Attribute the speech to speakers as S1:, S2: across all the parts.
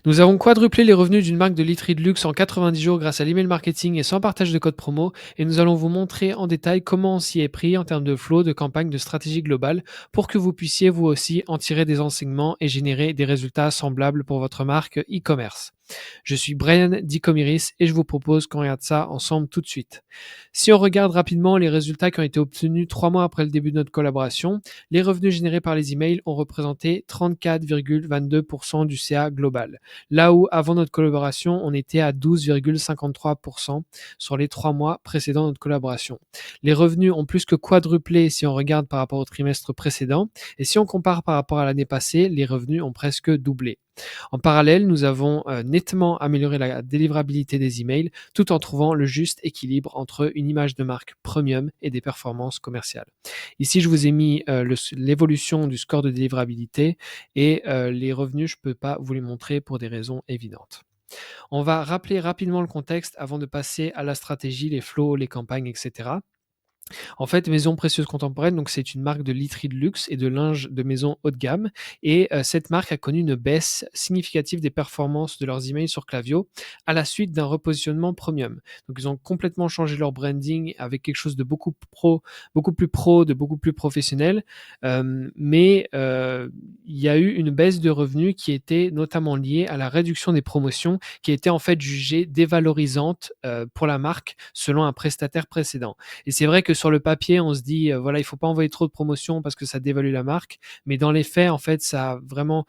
S1: Nous avons quadruplé les revenus d'une marque de literie de luxe en 90 jours grâce à l'email marketing et sans partage de code promo. Et nous allons vous montrer en détail comment on s'y est pris en termes de flow, de campagne, de stratégie globale pour que vous puissiez vous aussi en tirer des enseignements et générer des résultats semblables pour votre marque e-commerce. Je suis Brian d'Ecomiris et je vous propose qu'on regarde ça ensemble tout de suite. Si on regarde rapidement les résultats qui ont été obtenus 3 mois après le début de notre collaboration, les revenus générés par les emails ont représenté 34,22% du CA global. Là où avant notre collaboration, on était à 12,53% sur les 3 mois précédant notre collaboration. Les revenus ont plus que quadruplé si on regarde par rapport au trimestre précédent et si on compare par rapport à l'année passée, les revenus ont presque doublé. En parallèle, nous avons nettement amélioré la délivrabilité des emails tout en trouvant le juste équilibre entre une image de marque premium et des performances commerciales. Ici, je vous ai mis l'évolution du score de délivrabilité et les revenus, je ne peux pas vous les montrer pour des raisons évidentes. On va rappeler rapidement le contexte avant de passer à la stratégie, les flows, les campagnes, etc. En fait, Maison Précieuse Contemporaine, donc c'est une marque de literie de luxe et de linge de maison haut de gamme. Et cette marque a connu une baisse significative des performances de leurs emails sur Klaviyo à la suite d'un repositionnement premium. Donc, ils ont complètement changé leur branding avec quelque chose de beaucoup plus pro, de beaucoup plus professionnel. Mais il y a eu une baisse de revenus qui était notamment liée à la réduction des promotions qui était en fait jugée dévalorisante pour la marque selon un prestataire précédent. Et c'est vrai que sur le papier, on se dit, voilà, il ne faut pas envoyer trop de promotions parce que ça dévalue la marque. Mais dans les faits, en fait, ça a vraiment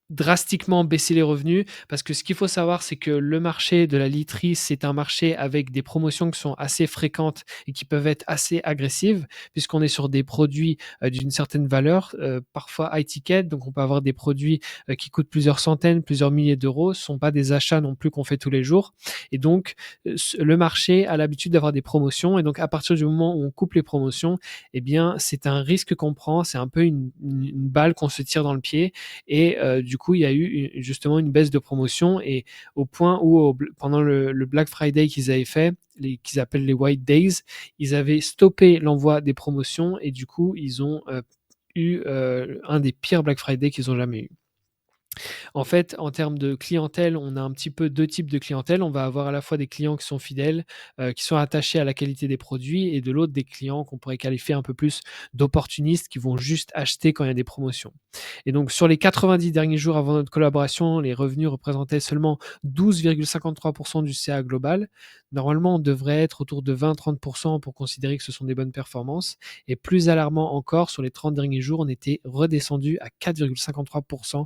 S1: drastiquement baisser les revenus parce que ce qu'il faut savoir, c'est que le marché de la literie, c'est un marché avec des promotions qui sont assez fréquentes et qui peuvent être assez agressives puisqu'on est sur des produits d'une certaine valeur, parfois high ticket, donc on peut avoir des produits qui coûtent plusieurs centaines, plusieurs milliers d'euros. Ce ne sont pas des achats non plus qu'on fait tous les jours. Et donc, le marché a l'habitude d'avoir des promotions et donc à partir du moment où on coupe les promotions, eh bien, c'est un risque qu'on prend, c'est un peu une balle qu'on se tire dans le pied et du coup, il y a eu justement une baisse de promotion et au point où pendant le Black Friday qu'ils avaient fait, qu'ils appellent les White Days, ils avaient stoppé l'envoi des promotions et du coup, ils ont eu un des pires Black Friday qu'ils ont jamais eu. En fait, en termes de clientèle, on a un petit peu 2 types de clientèle. On va avoir à la fois des clients qui sont fidèles, qui sont attachés à la qualité des produits et de l'autre, des clients qu'on pourrait qualifier un peu plus d'opportunistes qui vont juste acheter quand il y a des promotions. Et donc sur les 90 derniers jours avant notre collaboration, les revenus représentaient seulement 12,53% du CA global. Normalement, on devrait être autour de 20-30% pour considérer que ce sont des bonnes performances. Et plus alarmant encore, sur les 30 derniers jours, on était redescendu à 4,53%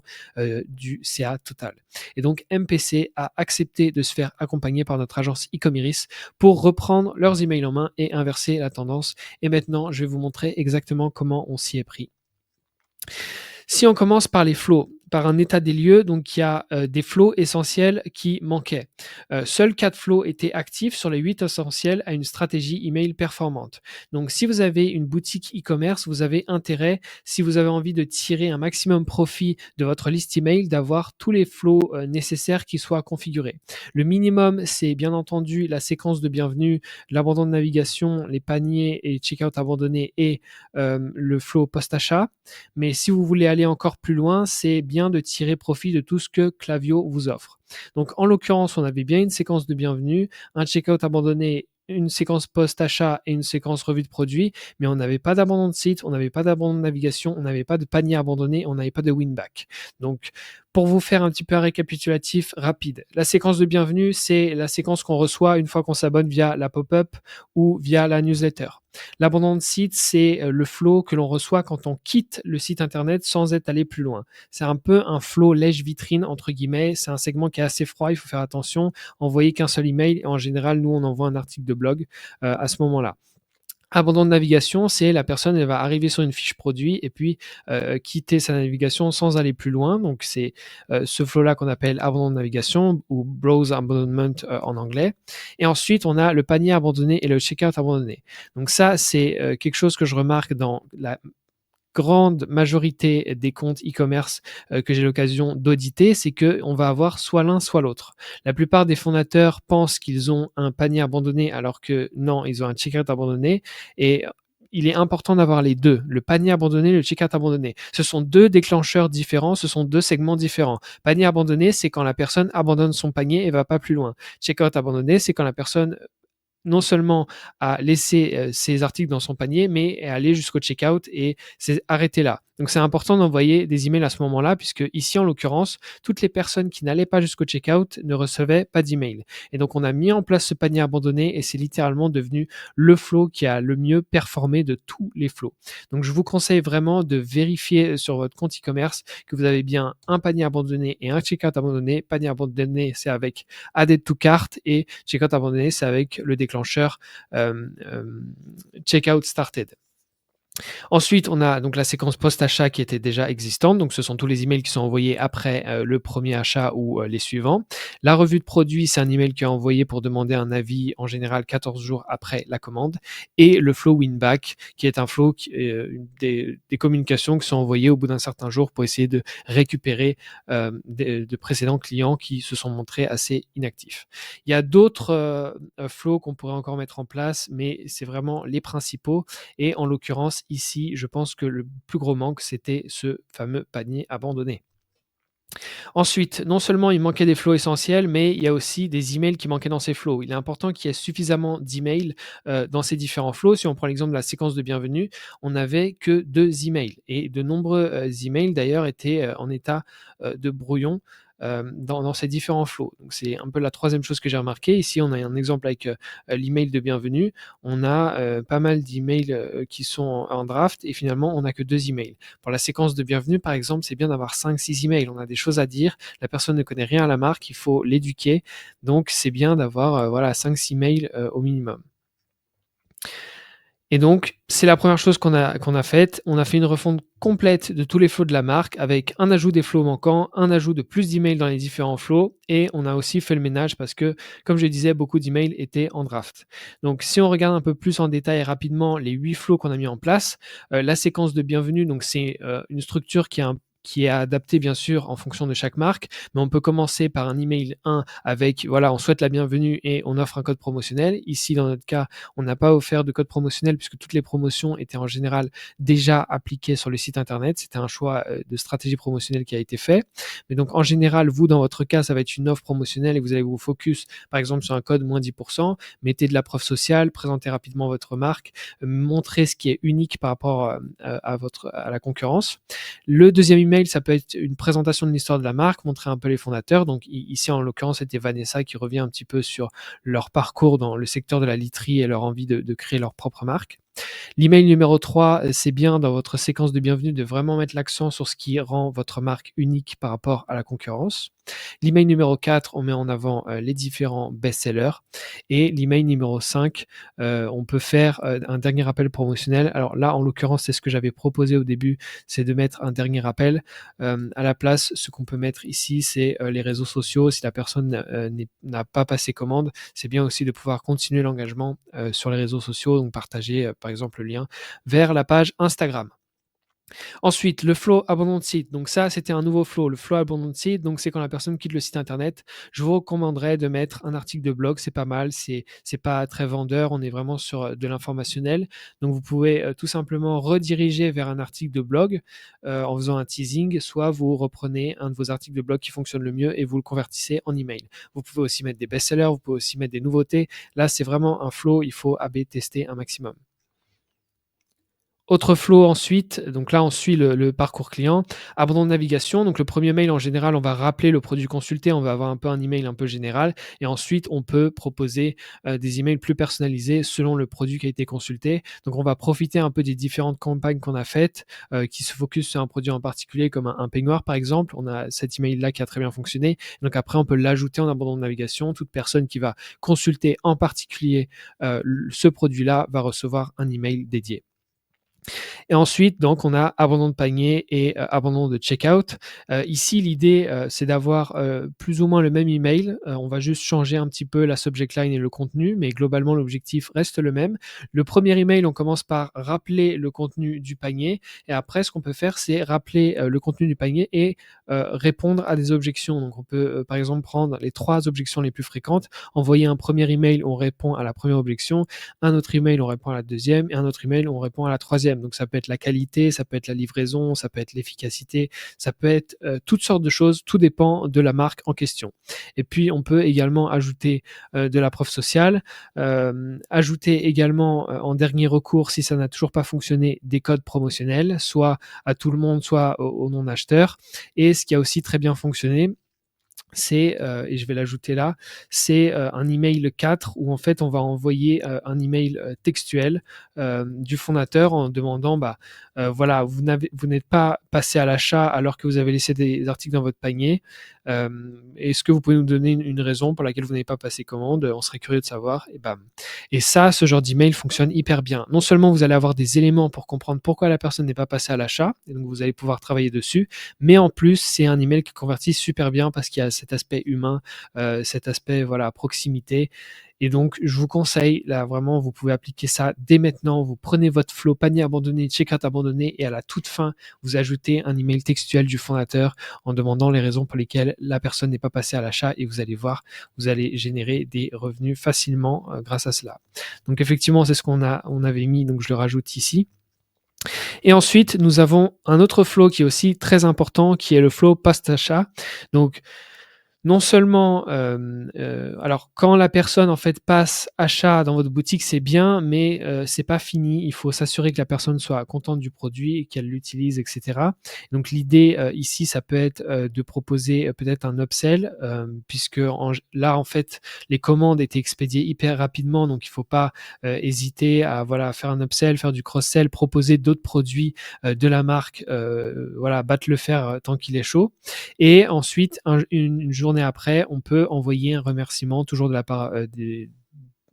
S1: du CA total. Et donc MPC a accepté de se faire accompagner par notre agence e-commerce pour reprendre leurs emails en main et inverser la tendance. Et maintenant, je vais vous montrer exactement comment on s'y est pris. Si on commence par les flows, par un état des lieux, donc il y a des flows essentiels qui manquaient. Seuls 4 flows étaient actifs sur les 8 essentiels à une stratégie email performante. Donc si vous avez une boutique e-commerce, vous avez intérêt, si vous avez envie de tirer un maximum profit de votre liste email, d'avoir tous les flows nécessaires qui soient configurés. Le minimum, c'est bien entendu la séquence de bienvenue, l'abandon de navigation, les paniers et checkout abandonnés et le flow post-achat. Mais si vous voulez aller encore plus loin, c'est bien de tirer profit de tout ce que Klaviyo vous offre. Donc en l'occurrence, on avait bien une séquence de bienvenue, un checkout abandonné, une séquence post-achat et une séquence revue de produit, mais on n'avait pas d'abandon de site, on n'avait pas d'abandon de navigation, on n'avait pas de panier abandonné, on n'avait pas de win-back. Donc pour vous faire un petit peu un récapitulatif rapide, la séquence de bienvenue, c'est la séquence qu'on reçoit une fois qu'on s'abonne via la pop-up ou via la newsletter. L'abandon de site, c'est le flow que l'on reçoit quand on quitte le site internet sans être allé plus loin. C'est un peu un flow lèche-vitrine, entre guillemets. C'est un segment qui est assez froid, il faut faire attention. Envoyer qu'un seul email, et en général, nous, on envoie un article de blog à ce moment-là. Abandon de navigation, c'est la personne, elle va arriver sur une fiche produit et puis quitter sa navigation sans aller plus loin. Donc, c'est ce flow-là qu'on appelle abandon de navigation ou browse abandonment en anglais. Et ensuite, on a le panier abandonné et le checkout abandonné. Donc ça, c'est quelque chose que je remarque dans la grande majorité des comptes e-commerce que j'ai l'occasion d'auditer, c'est qu'on va avoir soit l'un, soit l'autre. La plupart des fondateurs pensent qu'ils ont un panier abandonné alors que non, ils ont un checkout abandonné et il est important d'avoir les deux, le panier abandonné, le checkout abandonné. Ce sont deux déclencheurs différents, ce sont deux segments différents. Panier abandonné, c'est quand la personne abandonne son panier et va pas plus loin. Checkout abandonné, c'est quand la personne non seulement à laisser ses articles dans son panier, mais à aller jusqu'au checkout et c'est arrêté là. Donc c'est important d'envoyer des emails à ce moment-là, puisque ici en l'occurrence, toutes les personnes qui n'allaient pas jusqu'au checkout ne recevaient pas d'email. Et donc on a mis en place ce panier abandonné et c'est littéralement devenu le flow qui a le mieux performé de tous les flows. Donc je vous conseille vraiment de vérifier sur votre compte e-commerce que vous avez bien un panier abandonné et un checkout abandonné. Panier abandonné, c'est avec added to cart et checkout abandonné, c'est avec le déclencheur checkout started. Ensuite, on a donc la séquence post-achat qui était déjà existante. Donc, ce sont tous les emails qui sont envoyés après le premier achat ou les suivants. La revue de produit, c'est un email qui est envoyé pour demander un avis en général 14 jours après la commande. Et le flow winback, qui est un flow des communications qui sont envoyées au bout d'un certain jour pour essayer de récupérer de précédents clients qui se sont montrés assez inactifs. Il y a d'autres flows qu'on pourrait encore mettre en place, mais c'est vraiment les principaux. Et en l'occurrence, ici, je pense que le plus gros manque, c'était ce fameux panier abandonné. Ensuite, non seulement il manquait des flows essentiels, mais il y a aussi des emails qui manquaient dans ces flows. Il est important qu'il y ait suffisamment d'emails dans ces différents flows. Si on prend l'exemple de la séquence de bienvenue, on n'avait que 2 emails. Et de nombreux emails, d'ailleurs, étaient en état de brouillon dans ces différents flows. Donc, c'est un peu la troisième chose que j'ai remarqué. Ici, on a un exemple avec l'email de bienvenue. On a pas mal d'emails qui sont en draft et finalement, on n'a que 2 emails. Pour la séquence de bienvenue, par exemple, c'est bien d'avoir 5-6 emails. On a des choses à dire. La personne ne connaît rien à la marque. Il faut l'éduquer. Donc, c'est bien d'avoir voilà, 5-6 mails au minimum. Et donc, c'est la première chose qu'on a faite. On a fait une refonte complète de tous les flows de la marque avec un ajout des flows manquants, un ajout de plus d'emails dans les différents flows et on a aussi fait le ménage parce que, comme je disais, beaucoup d'emails étaient en draft. Donc, si on regarde un peu plus en détail rapidement les 8 flows qu'on a mis en place, la séquence de bienvenue, donc c'est une structure qui est adaptée bien sûr en fonction de chaque marque, mais on peut commencer par un email 1 avec, voilà, on souhaite la bienvenue et on offre un code promotionnel. Ici, dans notre cas, on n'a pas offert de code promotionnel puisque toutes les promotions étaient en général déjà appliquées sur le site internet. C'était un choix de stratégie promotionnelle qui a été fait. Mais donc, en général, vous, dans votre cas, ça va être une offre promotionnelle et vous allez vous focus, par exemple, sur un code moins 10%. Mettez de la preuve sociale, présentez rapidement votre marque, montrez ce qui est unique par rapport à la concurrence. Le deuxième email, ça peut être une présentation de l'histoire de la marque, montrer un peu les fondateurs. Donc, ici, en l'occurrence, c'était Vanessa qui revient un petit peu sur leur parcours dans le secteur de la literie et leur envie de créer leur propre marque. L'email numéro 3, c'est bien dans votre séquence de bienvenue de vraiment mettre l'accent sur ce qui rend votre marque unique par rapport à la concurrence. L'email numéro 4, on met en avant les différents best-sellers. Et l'email numéro 5, on peut faire un dernier appel promotionnel. Alors là, en l'occurrence, c'est ce que j'avais proposé au début, c'est de mettre un dernier appel. À la place, ce qu'on peut mettre ici, c'est les réseaux sociaux. Si la personne n'a pas passé commande, c'est bien aussi de pouvoir continuer l'engagement sur les réseaux sociaux, donc partager par exemple le lien vers la page Instagram. Ensuite, le flow abandon de site. Donc ça, c'était un nouveau flow. Le flow abandon de site, donc c'est quand la personne quitte le site internet. Je vous recommanderais de mettre un article de blog. C'est pas mal. C'est pas très vendeur. On est vraiment sur de l'informationnel. Donc vous pouvez tout simplement rediriger vers un article de blog en faisant un teasing. Soit vous reprenez un de vos articles de blog qui fonctionne le mieux et vous le convertissez en email. Vous pouvez aussi mettre des best-sellers. Vous pouvez aussi mettre des nouveautés. Là, c'est vraiment un flow. Il faut A/B tester un maximum. Autre flow ensuite, donc là on suit le parcours client. Abandon de navigation, donc le premier mail en général on va rappeler le produit consulté, on va avoir un peu un email un peu général et ensuite on peut proposer des emails plus personnalisés selon le produit qui a été consulté. Donc on va profiter un peu des différentes campagnes qu'on a faites qui se focus sur un produit en particulier comme un peignoir par exemple. On a cet email là qui a très bien fonctionné. Donc après on peut l'ajouter en abandon de navigation. Toute personne qui va consulter en particulier ce produit là va recevoir un email dédié. Et ensuite, donc, on a abandon de panier et abandon de checkout. Ici, l'idée, c'est d'avoir plus ou moins le même email. On va juste changer un petit peu la subject line et le contenu, mais globalement, l'objectif reste le même. Le premier email, on commence par rappeler le contenu du panier. Et après, ce qu'on peut faire, c'est rappeler le contenu du panier et répondre à des objections. Donc, on peut, par exemple, prendre les 3 objections les plus fréquentes, envoyer un premier email, on répond à la première objection, un autre email, on répond à la deuxième, et un autre email, on répond à la troisième. Donc ça peut être la qualité, ça peut être la livraison, ça peut être l'efficacité, ça peut être toutes sortes de choses, tout dépend de la marque en question. Et puis on peut également ajouter de la preuve sociale, ajouter également en dernier recours, si ça n'a toujours pas fonctionné, des codes promotionnels, soit à tout le monde, soit aux non-acheteurs. Et ce qui a aussi très bien fonctionné, c'est, et je vais l'ajouter là, c'est un email 4 où en fait on va envoyer un email textuel du fondateur en demandant voilà, vous n'êtes pas passé à l'achat alors que vous avez laissé des articles dans votre panier. Est-ce que vous pouvez nous donner une raison pour laquelle vous n'avez pas passé commande? On serait curieux de savoir. Et bam. Et ça, ce genre d'email fonctionne hyper bien. Non seulement vous allez avoir des éléments pour comprendre pourquoi la personne n'est pas passée à l'achat, et donc vous allez pouvoir travailler dessus, mais en plus, c'est un email qui convertit super bien parce qu'il y a cet aspect humain, cet aspect voilà, proximité. Et donc, je vous conseille, là vraiment, vous pouvez appliquer ça dès maintenant. Vous prenez votre flow panier abandonné, checkout abandonné, et à la toute fin, vous ajoutez un email textuel du fondateur en demandant les raisons pour lesquelles la personne n'est pas passée à l'achat, et vous allez voir, vous allez générer des revenus facilement grâce à cela. Donc effectivement, c'est ce on avait mis, donc je le rajoute ici. Et ensuite, nous avons un autre flow qui est aussi très important, qui est le flow post-achat. Donc, non seulement, alors quand la personne en fait passe achat dans votre boutique, c'est bien, mais c'est pas fini. Il faut s'assurer que la personne soit contente du produit et qu'elle l'utilise, et cetera. Donc l'idée ici, ça peut être de proposer peut-être un upsell, puisque là en fait les commandes étaient expédiées hyper rapidement, donc il faut pas hésiter à voilà faire un upsell, faire du cross-sell, proposer d'autres produits de la marque, voilà battre le fer tant qu'il est chaud. Et ensuite, une journée après, on peut envoyer un remerciement, toujours de la part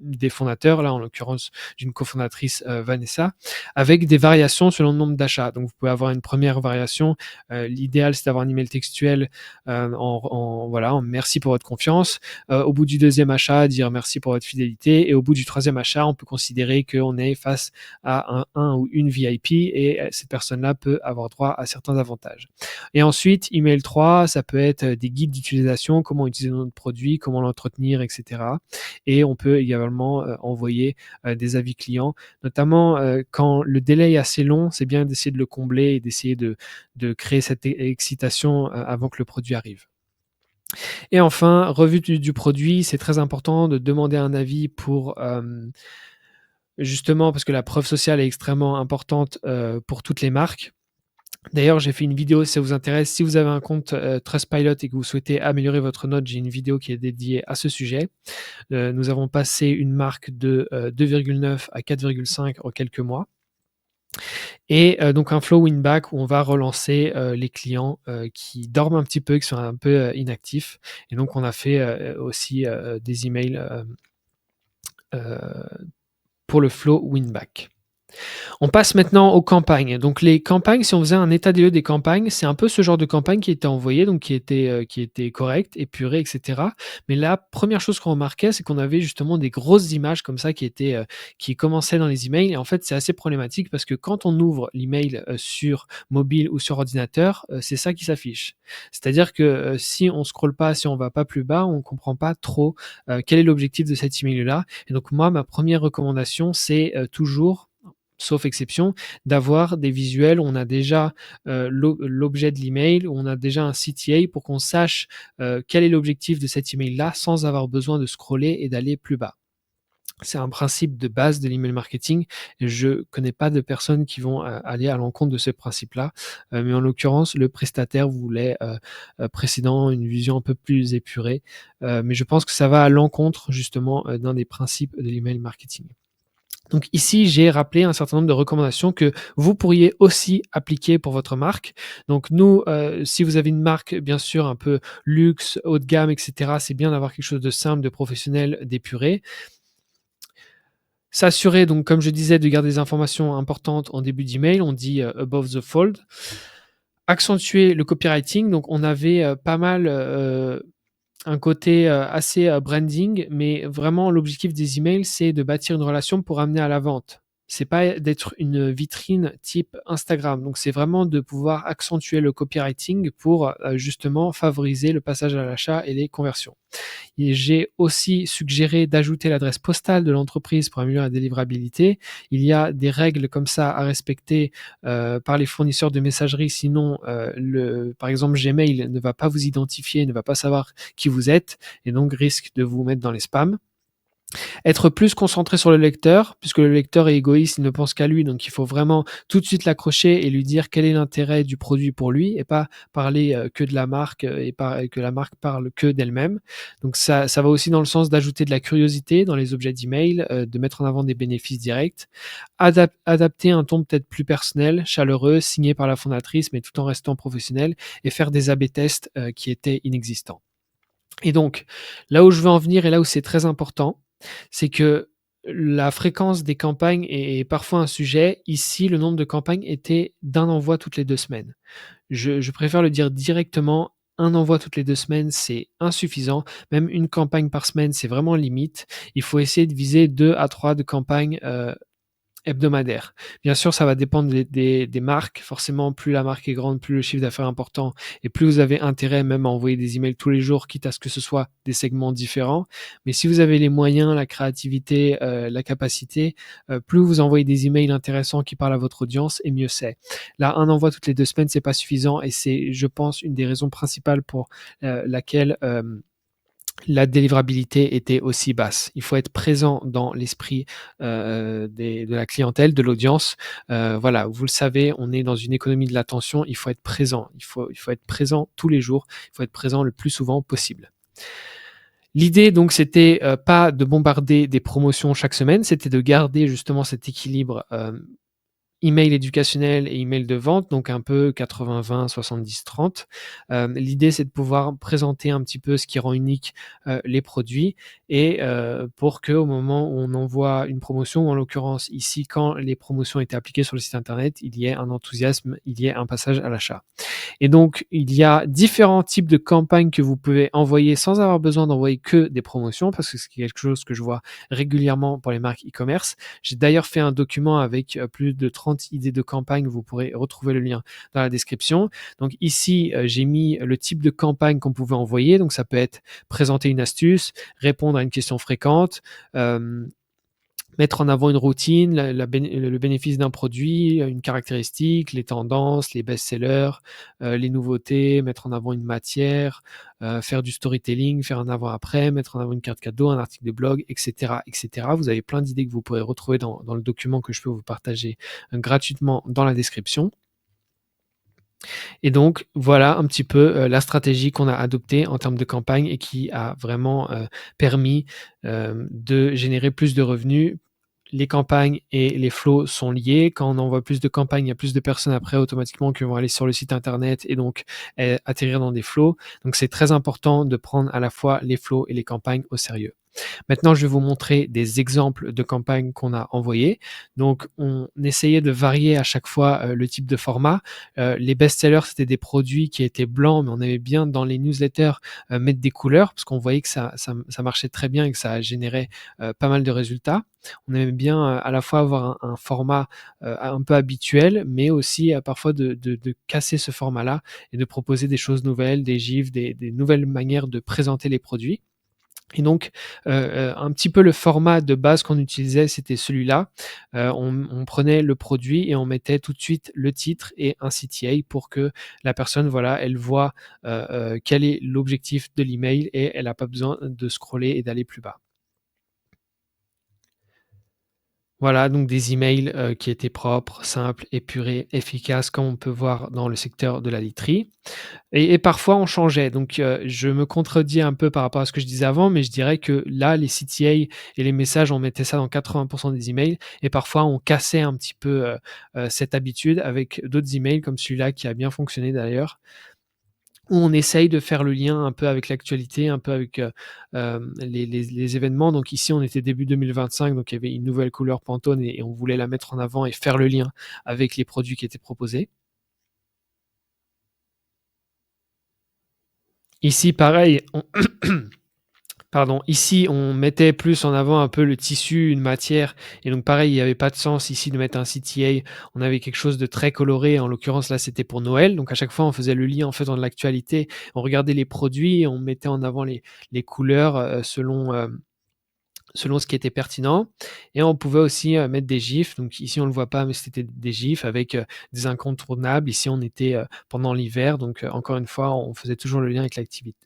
S1: des fondateurs, là en l'occurrence d'une cofondatrice Vanessa, avec des variations selon le nombre d'achats. Donc vous pouvez avoir une première variation. L'idéal, c'est d'avoir un email textuel voilà, en merci pour votre confiance. Au bout du deuxième achat, dire merci pour votre fidélité. Et au bout du troisième achat, on peut considérer qu'on est face à un ou une VIP et cette personne-là peut avoir droit à certains avantages. Et ensuite, email 3, ça peut être des guides d'utilisation, comment utiliser notre produit, comment l'entretenir, etc. Et on peut également envoyer des avis clients, notamment quand le délai est assez long, c'est bien d'essayer de le combler et d'essayer de créer cette excitation avant que le produit arrive. Et enfin, revue du produit, c'est très important de demander un avis pour justement parce que la preuve sociale est extrêmement importante pour toutes les marques. D'ailleurs, j'ai fait une vidéo si ça vous intéresse. Si vous avez un compte Trustpilot et que vous souhaitez améliorer votre note, j'ai une vidéo qui est dédiée à ce sujet. Nous avons passé une marque de 2,9 à 4,5 en quelques mois. Et donc un flow win-back où on va relancer les clients qui dorment un petit peu, qui sont un peu inactifs. Et donc on a fait aussi des emails pour le flow win-back. On passe maintenant aux campagnes. Donc les campagnes, si on faisait un état des lieux des campagnes, c'est un peu ce genre de campagne qui était envoyée, donc qui était correcte, épurée, et cetera. Mais la première chose qu'on remarquait, c'est qu'on avait justement des grosses images comme ça qui commençaient dans les emails. Et en fait, c'est assez problématique parce que quand on ouvre l'email sur mobile ou sur ordinateur, c'est ça qui s'affiche. C'est-à-dire que si on scrolle pas, si on va pas plus bas, on comprend pas trop quel est l'objectif de cet email-là. Et donc moi, ma première recommandation, c'est toujours sauf exception, d'avoir des visuels où on a déjà l'objet de l'email, où on a déjà un CTA pour qu'on sache quel est l'objectif de cet email-là sans avoir besoin de scroller et d'aller plus bas. C'est un principe de base de l'email marketing. Et je ne connais pas de personnes qui vont aller à l'encontre de ce principe-là. Mais en l'occurrence, le prestataire voulait précédemment une vision un peu plus épurée. Mais je pense que ça va à l'encontre justement d'un des principes de l'email marketing. Donc ici, j'ai rappelé un certain nombre de recommandations que vous pourriez aussi appliquer pour votre marque. Donc nous, si vous avez une marque, bien sûr, un peu luxe, haut de gamme, etc., c'est bien d'avoir quelque chose de simple, de professionnel, d'épuré. S'assurer donc, comme je disais, de garder des informations importantes en début d'email, on dit, above the fold. Accentuer le copywriting, donc on avait, pas mal, un côté, assez, branding, mais vraiment l'objectif des emails, c'est de bâtir une relation pour amener à la vente. C'est pas d'être une vitrine type Instagram, donc c'est vraiment de pouvoir accentuer le copywriting pour, justement favoriser le passage à l'achat et les conversions. Et j'ai aussi suggéré d'ajouter l'adresse postale de l'entreprise pour améliorer la délivrabilité. Il y a des règles comme ça à respecter par les fournisseurs de messagerie, sinon par exemple Gmail ne va pas vous identifier, ne va pas savoir qui vous êtes et donc risque de vous mettre dans les spams. Être plus concentré sur le lecteur, puisque le lecteur est égoïste, il ne pense qu'à lui, donc il faut vraiment tout de suite l'accrocher et lui dire quel est l'intérêt du produit pour lui et pas parler que de la marque et que la marque parle que d'elle-même. Donc ça va aussi dans le sens d'ajouter de la curiosité dans les objets d'email, de mettre en avant des bénéfices directs, adapter un ton peut-être plus personnel, chaleureux, signé par la fondatrice, mais tout en restant professionnel et faire des A/B tests qui étaient inexistants. Et donc, là où je veux en venir et là où c'est très important, c'est que la fréquence des campagnes est parfois un sujet. Ici, le nombre de campagnes était d'un envoi toutes les 2 semaines. Je préfère le dire directement, un envoi toutes les 2 semaines, c'est insuffisant. Même une campagne par semaine, c'est vraiment limite. Il faut essayer de viser 2 à 3 de campagnes, hebdomadaire. Bien sûr, ça va dépendre des marques. Forcément, plus la marque est grande, plus le chiffre d'affaires est important et plus vous avez intérêt même à envoyer des emails tous les jours, quitte à ce que ce soit des segments différents. Mais si vous avez les moyens, la créativité, la capacité, plus vous envoyez des emails intéressants qui parlent à votre audience et mieux c'est. Là, un envoi toutes les 2 semaines, c'est pas suffisant et c'est, je pense, une des raisons principales pour, laquelle, la délivrabilité était aussi basse. Il faut être présent dans l'esprit de la clientèle, de l'audience. Voilà, vous le savez, on est dans une économie de l'attention, il faut être présent. Il faut être présent tous les jours, il faut être présent le plus souvent possible. L'idée donc c'était pas de bombarder des promotions chaque semaine, c'était de garder justement cet équilibre email éducationnel et email de vente, donc un peu 80-20, 70-30. L'idée, c'est de pouvoir présenter un petit peu ce qui rend unique les produits et pour qu'au moment où on envoie une promotion, ou en l'occurrence ici, quand les promotions étaient appliquées sur le site internet, il y ait un enthousiasme, il y ait un passage à l'achat. Et donc, il y a différents types de campagnes que vous pouvez envoyer sans avoir besoin d'envoyer que des promotions, parce que c'est quelque chose que je vois régulièrement pour les marques e-commerce. J'ai d'ailleurs fait un document avec plus de 30 idées de campagnes. Vous pourrez retrouver le lien dans la description. Donc ici, j'ai mis le type de campagne qu'on pouvait envoyer. Donc ça peut être présenter une astuce, répondre à une question fréquente, mettre en avant une routine, le bénéfice d'un produit, une caractéristique, les tendances, les best-sellers, les nouveautés, mettre en avant une matière, faire du storytelling, faire un avant-après, mettre en avant une carte cadeau, un article de blog, etc., etc. Vous avez plein d'idées que vous pourrez retrouver dans le document que je peux vous partager gratuitement dans la description. Et donc, voilà un petit peu la stratégie qu'on a adoptée en termes de campagne et qui a vraiment permis de générer plus de revenus. Les campagnes et les flows sont liés. Quand on envoie plus de campagnes, il y a plus de personnes après automatiquement qui vont aller sur le site internet et donc atterrir dans des flows. Donc c'est très important de prendre à la fois les flows et les campagnes au sérieux. Maintenant, je vais vous montrer des exemples de campagnes qu'on a envoyées. Donc, on essayait de varier à chaque fois le type de format. Les best-sellers, c'était des produits qui étaient blancs, mais on avait bien dans les newsletters mettre des couleurs parce qu'on voyait que ça marchait très bien et que ça générait pas mal de résultats. On aimait bien à la fois avoir un format un peu habituel, mais aussi parfois de casser ce format-là et de proposer des choses nouvelles, des gifs, des nouvelles manières de présenter les produits. Et donc, un petit peu le format de base qu'on utilisait, c'était celui-là. On prenait le produit et on mettait tout de suite le titre et un CTA pour que la personne, voilà, elle voit quel est l'objectif de l'email et elle n'a pas besoin de scroller et d'aller plus bas. Voilà, donc des emails qui étaient propres, simples, épurés, efficaces, comme on peut voir dans le secteur de la literie. Et parfois on changeait. Donc, je me contredis un peu par rapport à ce que je disais avant, mais je dirais que là, les CTA et les messages, on mettait ça dans 80 des emails et parfois on cassait un petit peu, cette habitude avec d'autres emails comme celui-là qui a bien fonctionné d'ailleurs. où on essaye de faire le lien un peu avec l'actualité, un peu avec, les événements. Donc ici, on était début 2025, donc il y avait une nouvelle couleur Pantone et on voulait la mettre en avant et faire le lien avec les produits qui étaient proposés. Ici, pareil, on pardon, ici, on mettait plus en avant un peu le tissu, une matière et donc pareil, il y avait pas de sens ici de mettre un CTA. On avait quelque chose de très coloré, en l'occurrence là, c'était pour Noël, donc à chaque fois, on faisait le lien en fait dans l'actualité. On regardait les produits, on mettait en avant les couleurs, selon ce qui était pertinent et on pouvait aussi, mettre des gifs. Donc ici, on le voit pas, mais c'était des gifs avec, des incontournables. Ici, on était, pendant l'hiver, donc encore une fois, on faisait toujours le lien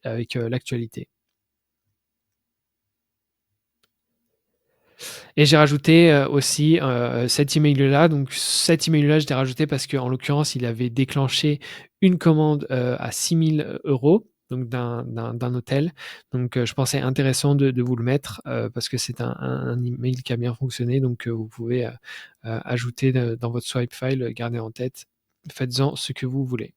S1: avec l'actualité. Et j'ai rajouté, aussi, cet email-là. Donc cet email-là, je l'ai rajouté parce qu'en l'occurrence, il avait déclenché une commande, à 6 000 €, donc d'un hôtel. Donc je pensais intéressant de vous le mettre, parce que c'est un email qui a bien fonctionné. Donc vous pouvez, ajouter dans votre swipe file, gardez en tête. Faites-en ce que vous voulez.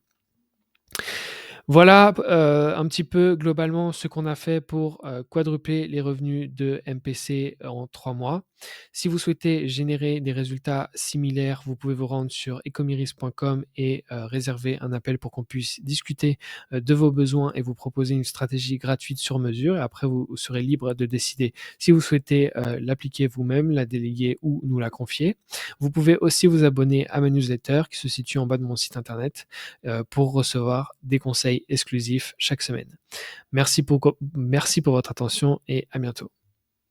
S1: Voilà, un petit peu globalement ce qu'on a fait pour, quadrupler les revenus de MPC en 3 mois. Si vous souhaitez générer des résultats similaires, vous pouvez vous rendre sur ecomiris.com et réserver un appel pour qu'on puisse discuter, de vos besoins et vous proposer une stratégie gratuite sur mesure et après vous serez libre de décider si vous souhaitez, l'appliquer vous-même, la déléguer ou nous la confier. Vous pouvez aussi vous abonner à ma newsletter qui se situe en bas de mon site internet, pour recevoir des conseils exclusifs chaque semaine. Merci pour votre attention et à bientôt.